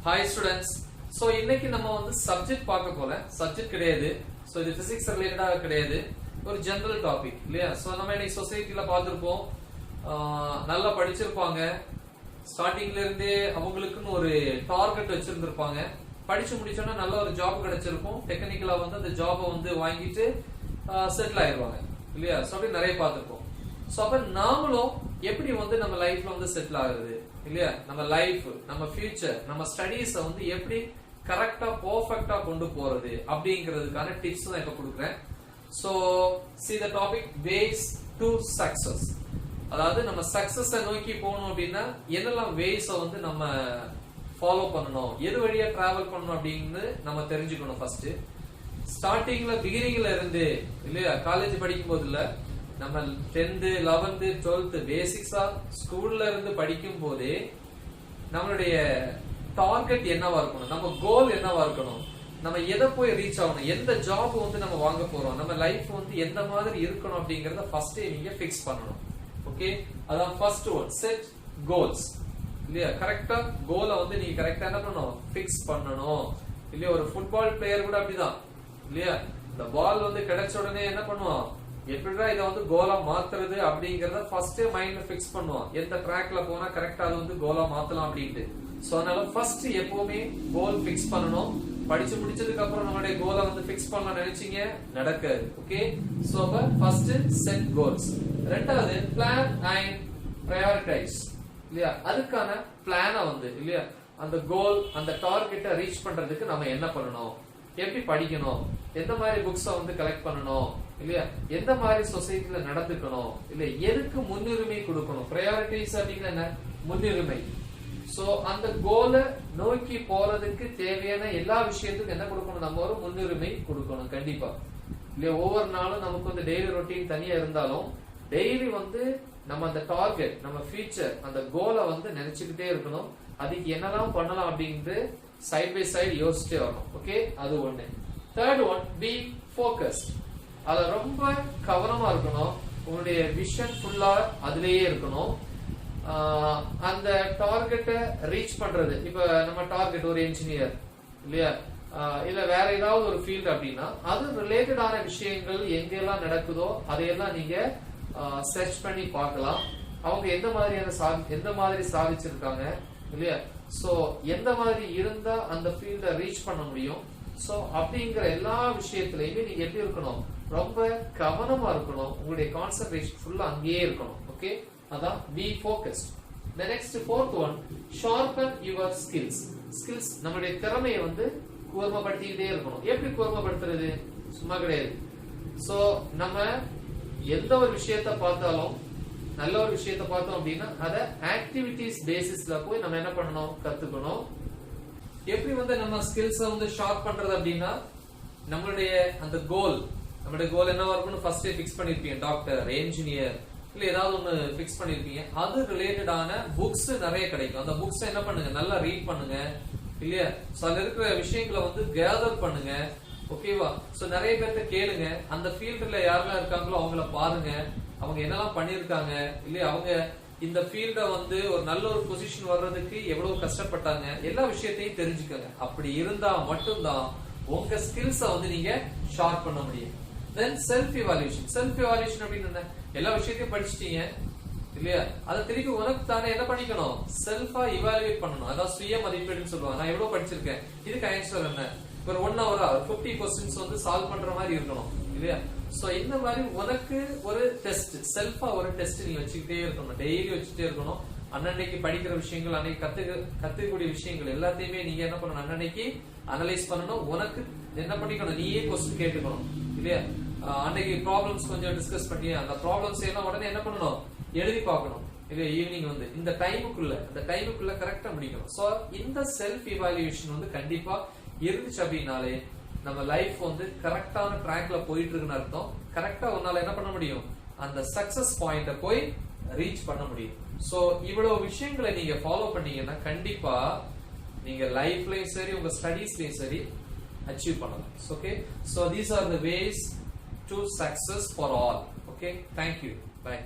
Hi students. So இன்னைக்கு நம்ம வந்து சப்ஜெக்ட் பார்க்க போல சப்ஜெக்ட் கிடையாது. So இது பிசிக்ஸ் ரிலேட்டடா கிடையாது. ஒரு ஜெனரல் டாபிக் இல்லையா? So நம்ம இன்னைக்கு சொசைட்டில பார்த்திருப்போம். நல்லா படிச்சிருப்பாங்க. ஸ்டார்டிங்ல இருந்தே அவங்களுக்குன்னு ஒரு டார்கெட் வச்சிருந்திருப்பாங்க. படிச்சு முடிச்சோன்னா நல்ல ஒரு ஜாப் கிடைச்சிருக்கும். டெக்னிக்கலா வந்து அந்த ஜாபை வந்து வாங்கிட்டு செட்டில் ஆயிடுவாங்க இல்லையா? So அப்படி நிறைய பார்த்திருப்போம். So அப்ப நாமளும் எப்படி வந்து நம்ம லைஃப்ல வந்து செட்டில் ஆகுது இல்லையா? நம்ம லைஃப், நம்ம ஃபியூச்சர், நம்ம ஸ்டடீஸ வந்து எப்படி கரெக்டா பெர்ஃபெக்ட்டா கொண்டு போறது அப்படிங்கிறதுக்கான டிப்ஸ் தான் இப்ப கொடுக்குறேன். So see the topic ways to success. அதாவது நம்ம சக்சஸ் நோக்கி போகணும் அப்படின்னா என்னெல்லாம் வேஸ வந்து நம்ம ஃபாலோ பண்ணணும், எது வழியா டிராவல் பண்ணணும் அப்படின்னு நம்ம தெரிஞ்சுக்கணும். ஃபர்ஸ்ட் ஸ்டார்டிங்ல பிகினிங்ல இருந்து இல்லையா, காலேஜ் படிக்கும் போது இல்ல, நம்ம 10th 11th 12th பேசிக்ஸா ஸ்கூல்ல இருந்து படிக்கும் போதே நம்மளுடைய டார்கெட் என்னவா இருக்கணும், நம்ம கோல் என்னவா இருக்கணும், நம்ம எதை போய் ரீச் ஆகணும், எந்த ஜாப் வந்து நம்ம வாங்க போறோம், நம்ம லைஃப் வந்து எந்த மாதிரி இருக்கணும் அப்படிங்கறத ஃபர்ஸ்டே நீங்க பிக்ஸ் பண்ணணும். ஓகே, அதான் ஃபர்ஸ்ட் ஒன், செட் கோல்ஸ் இல்லையா? கரெக்டா கோலை வந்து நீங்க கரெக்டா என்ன பண்ணணும், பிக்ஸ் பண்ணணும் இல்லையா? ஒரு ஃபுட்பால் பிளேயர் கூட அப்படிதான் இல்லையா? இந்த பால் வந்து கிடைச்ச உடனே என்ன பண்ணுவான், எப்படிடா இதை வந்து கோலா மாத்துறது அப்படிங்கறத ஃபர்ஸ்ட் மைண்ட்ல பிக்ஸ் பண்ணுவான். எந்த ட்ராக்ல போனா கரெக்டா அது வந்து கோலா மாத்தலாம் அப்படின்ட்டு. சோ அதனால ஃபர்ஸ்ட் எப்பவுமே கோல் பிக்ஸ் பண்ணணும். படிச்சு முடிச்சதுக்கு அப்புறம் நம்மளுடைய கோலை வந்து பிக்ஸ் பண்ணலாம் நினைச்சீங்க, நடக்காது. ஓகே, சோ அப்ப ஃபர்ஸ்ட் செட் கோல்ஸ். ரெண்டாவது பிளான் அண்ட் பிரையாரிட்டைஸ் இல்லையா? அதுக்கான பிளான வந்து இல்லையா, அந்த கோல் அந்த டார்கெட்டை ரீச் பண்றதுக்கு நம்ம என்ன பண்ணணும், எப்படி படிக்கணும், எந்த மாதிரி புக்ஸ வந்து கலெக்ட் பண்ணணும் இல்லையா, எந்த மாதிரி சொசைட்டில நடந்துக்கணும் இல்ல, எதுக்கு முன்னுரிமை கொடுக்கணும், பிரையாரிட்டிஸ் அப்படிங்கிற என்ன, முன்னுரிமை. சோ அந்த கோலை நோக்கி போறதுக்கு தேவையான எல்லா விஷயத்துக்கும் என்ன கொடுக்கணும், நம்ம ஒரு முன்னுரிமை கொடுக்கணும் கண்டிப்பா இல்லையா? ஒவ்வொரு நாளும் நமக்கு வந்து டெய்லி ரொட்டீன் தனியா இருந்தாலும் டெய்லி வந்து நம்ம அந்த டார்கெட், நம்ம ஃபியூச்சர், அந்த கோலை வந்து நினைச்சுக்கிட்டே இருக்கணும். அதுக்கு என்னெல்லாம் பண்ணலாம் அப்படின்ட்டு சைட் பை சைடு யோசிச்சுட்டே வரணும். ஓகே, அது ஒண்ணு. Third one, B focused. அத ரொம்ப கவனமா இருக்கணும். உங்களுடைய விஷன் ஃபுல்லா அதுலயே இருக்கணும். அந்த டார்கெட்டை ரீச் பண்றது, இப்ப நம்ம டார்கெட் ஒரு இன்ஜினியர் இல்லையா, இல்ல வேற ஏதாவது ஒரு ஃபீல்டு அப்படின்னா அது ரிலேட்டடான விஷயங்கள் எங்கெல்லாம் நடக்குதோ அதையெல்லாம் நீங்க சர்ச் பண்ணி பார்க்கலாம். அவங்க எந்த மாதிரி சாதிச்சிருக்காங்க இல்லையா? சோ எந்த மாதிரி இருந்தா அந்த ஃபீல்ட ரீச் பண்ண முடியும். சோ அப்படிங்கிற எல்லா விஷயத்திலயுமே நீங்க எப்படி இருக்கணும், ரொம்ப கவனமா இருக்கணும். உங்களுடைய கான்சென்ட்ரேஷன் ஃபுல்லா அங்கேயே இருக்கணும். ஓகே, அதான் B focused. The next fourth one, sharpen your skills. Skills நம்மளுடைய திறமையை வந்து கூர்மைப்படுத்திக்கிட்டே இருக்கணும். எப்படி கூர்மைப்படுத்துறது, சும்மா கிடையாது. சோ நம்ம எந்த ஒரு விஷயத்தை பார்த்தாலும், நல்ல ஒரு விஷயத்தை பார்த்தோம் அப்படின்னா அதை ஆக்டிவிட்டிஸ் பேசிஸ்ல போய் நம்ம என்ன பண்ணணும், கத்துக்கணும். எப்படி வந்து நம்ம ஸ்கில்ஸ வந்து ஷார்ப் பண்றது அப்படின்னா, நம்மளுடைய அந்த கோல், நம்மளுடைய கோல் என்னவா இருக்கும்னு ஃபர்ஸ்டே பிக்ஸ் பண்ணிருப்பீங்க. டாக்டர், என்ஜினியர் இல்ல ஏதாவது ஒண்ணு பிக்ஸ் பண்ணிருப்பீங்க. அது ரிலேட்டடான புக்ஸ் நிறைய கிடைக்கும். அந்த புக்ஸ் என்ன பண்ணுங்க, நல்லா ரீட் பண்ணுங்க இல்லையா? சோ அதுல இருக்கிற விஷயங்களை வந்து கேதர் பண்ணுங்க. ஓகேவா? சோ நிறைய பேர்த்த கேளுங்க. அந்த ஃபீல்டுல யாரெல்லாம் இருக்காங்களோ அவங்கள பாருங்க, அவங்க என்னெல்லாம் பண்ணிருக்காங்க இல்லையா, அவங்க இந்த ஃபீல்ட வந்து ஒரு நல்ல ஒரு பொசிஷன் வர்றதுக்கு எவ்வளவு கஷ்டப்பட்டாங்க, எல்லா விஷயத்தையும் தெரிஞ்சுக்கங்க. அப்படி இருந்தா மட்டும்தான் உங்க ஸ்கில்ஸ வந்து நீங்க ஷார்ப் பண்ண முடியும். தென் செல்ஃப் இவாலுவேஷன். செல்ஃப் இவாலுவேஷன் அப்படின்னு என்ன, எல்லா விஷயத்தையும் படிச்சிட்டீங்க இல்லையா, அதை திருப்பி உனக்கு தானே என்ன பண்ணிக்கணும், செல்ஃபா இவாலுவேட் பண்ணணும். அதான் சுய மதிப்பீடுன்னு சொல்லுவாங்க. நான் எவ்வளவு படிச்சிருக்கேன், இதுக்கு ஆன்சர் என்ன, ஒரு 1 hour 50 கொஸ்டின்ஸ் வந்து சால்வ் பண்ற மாதிரி இருக்கணும் இல்லையா? சோ இந்த மாதிரி உனக்கு ஒரு டெஸ்ட், செல்ஃபா ஒரு டெஸ்ட் நீ வச்சுக்கிட்டே இருக்கணும், டெய்லி வச்சுட்டே இருக்கணும். அன்னன்னைக்கு படிக்கிற விஷயங்கள், அன்னைக்கு கத்துக்கக்கூடிய விஷயங்கள் எல்லாத்தையுமே நீங்க என்ன பண்ணணும், அன்னன்னைக்கு அனலைஸ் பண்ணணும். உனக்கு என்ன பண்ணிக்கணும், நீயே கொஸ்டின் கேட்டுக்கணும் இல்லையா? அன்னைக்கு ப்ராப்ளம்ஸ் கொஞ்சம் டிஸ்கஸ் பண்ணி அந்த ப்ராப்ளம்ஸ் எல்லாம் உடனே என்ன பண்ணணும், எழுதி பார்க்கணும் இல்லையா? ஈவினிங் வந்து இந்த டைமுக்குள்ள கரெக்டா முடிக்கணும். சோ இந்த செல்ஃப் இவாலுவேஷன் வந்து கண்டிப்பா இருந்துச்சு அப்படின்னாலே நம்ம லைஃப் வந்து கரெக்டான ட்ராக்ல போயிட்டு இருக்குன்னு அர்த்தம். கரெக்டா உன்னால என்ன பண்ண முடியும், அந்த சக்சஸ் பாயிண்ட போய் ரீச் பண்ண முடியும். சோ இவ்வளவு விஷயங்களை நீங்க ஃபாலோ பண்ணீங்கன்னா கண்டிப்பா நீங்க லைஃப்லயும் சரி, உங்க ஸ்டடீஸ்லயும் சரி அச்சீவ் பண்ணலாம். Okay, so these are the ways to success for all. Okay, thank you. Bye.